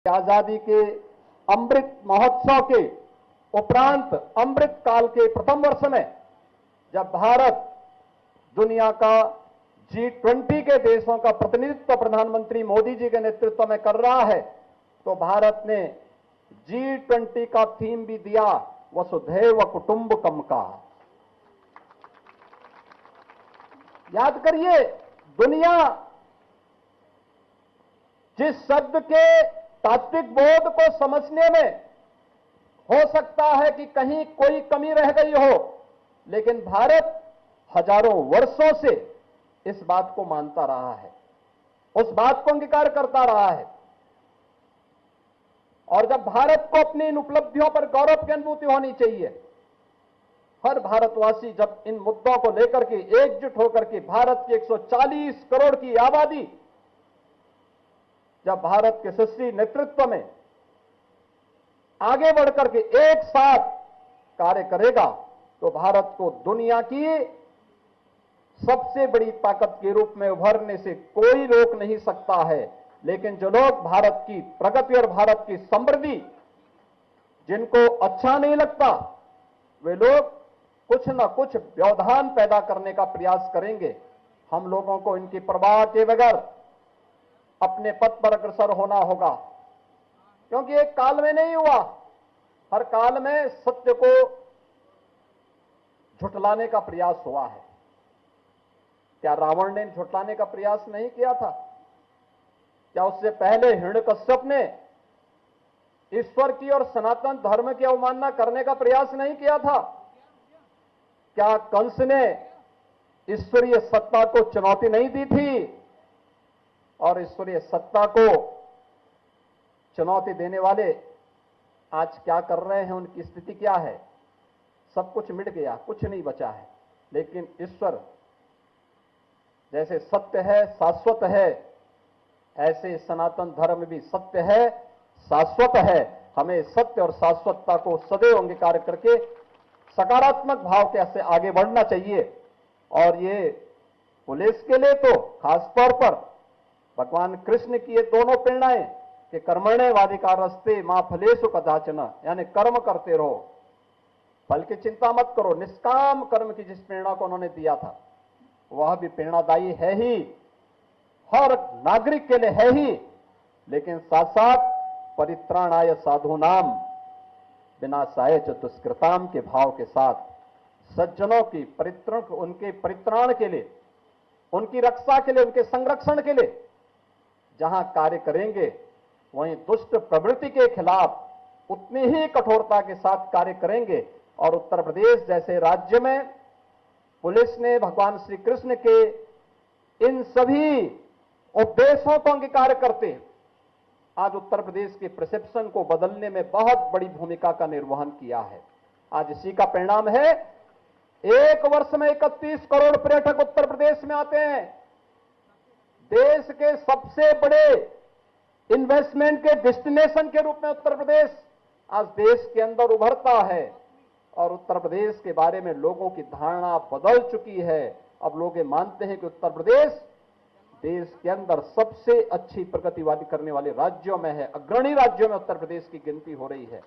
आजादी के अमृत महोत्सव के उपरांत अमृत काल के प्रथम वर्ष में जब भारत दुनिया का G20 के देशों का प्रतिनिधित्व प्रधानमंत्री मोदी जी के नेतृत्व में कर रहा है, तो भारत ने G20 का थीम भी दिया वसुधैव कुटुंबकम का। याद करिए, दुनिया जिस शब्द के तात्विक बोध को समझने में हो सकता है कि कहीं कोई कमी रह गई हो, लेकिन भारत हजारों वर्षों से इस बात को मानता रहा है, उस बात को अंगीकार करता रहा है। और जब भारत को अपनी इन उपलब्धियों पर गौरव की अनुभूति होनी चाहिए, हर भारतवासी जब इन मुद्दों को लेकर के एकजुट होकर के भारत की 140 करोड़ की आबादी जब भारत के यशस्वी नेतृत्व में आगे बढ़कर के एक साथ कार्य करेगा, तो भारत को दुनिया की सबसे बड़ी ताकत के रूप में उभरने से कोई रोक नहीं सकता है। लेकिन जो लोग भारत की प्रगति और भारत की समृद्धि जिनको अच्छा नहीं लगता, वे लोग कुछ न कुछ व्यवधान पैदा करने का प्रयास करेंगे। हम लोगों को इनकी परवाह के बगैर अपने पथ पर अग्रसर होना होगा, क्योंकि एक काल में नहीं हुआ, हर काल में सत्य को झुठलाने का प्रयास हुआ है। क्या रावण ने झुठलाने का प्रयास नहीं किया था? क्या उससे पहले हिरण्यकश्यप ने ईश्वर की और सनातन धर्म की अवमानना करने का प्रयास नहीं किया था? क्या कंस ने ईश्वरीय सत्ता को चुनौती नहीं दी थी? और ईश्वरीय सत्ता को चुनौती देने वाले आज क्या कर रहे हैं, उनकी स्थिति क्या है? सब कुछ मिट गया, कुछ नहीं बचा है। लेकिन ईश्वर जैसे सत्य है, शाश्वत है, ऐसे सनातन धर्म भी सत्य है, शाश्वत है। हमें सत्य और शाश्वतता को सदैव अंगीकार करके सकारात्मक भाव के से आगे बढ़ना चाहिए। और ये पुलिस के लिए तो खासतौर पर भगवान कृष्ण की ये दोनों प्रेरणाएं कि कर्मण्य वाधिकारस्ते मां फलेषु कदाचन, यानी कर्म करते रहो, फल की चिंता मत करो। निष्काम कर्म की जिस प्रेरणा को उन्होंने दिया था, वह भी प्रेरणादायी है ही, हर नागरिक के लिए है ही। लेकिन साथ साथ परित्राणाय साधूनाम विनाशाय च दुष्कृताम के भाव के साथ सज्जनों की परित्रण, उनके परित्राण के लिए, उनकी रक्षा के लिए, उनके संरक्षण के लिए जहां कार्य करेंगे, वहीं दुष्ट प्रवृत्ति के खिलाफ उतनी ही कठोरता के साथ कार्य करेंगे। और उत्तर प्रदेश जैसे राज्य में पुलिस ने भगवान श्री कृष्ण के इन सभी उपदेशों को अंगीकार करते आज उत्तर प्रदेश के परसेप्शन को बदलने में बहुत बड़ी भूमिका का निर्वहन किया है। आज इसी का परिणाम है, एक वर्ष में 31 करोड़ पर्यटक उत्तर प्रदेश में आते हैं। देश के सबसे बड़े इन्वेस्टमेंट के डेस्टिनेशन के रूप में उत्तर प्रदेश आज देश के अंदर उभरता है। और उत्तर प्रदेश के बारे में लोगों की धारणा बदल चुकी है। अब लोग ये मानते हैं कि उत्तर प्रदेश देश के अंदर सबसे अच्छी प्रगतिवादी करने वाले राज्यों में है, अग्रणी राज्यों में उत्तर प्रदेश की गिनती हो रही है।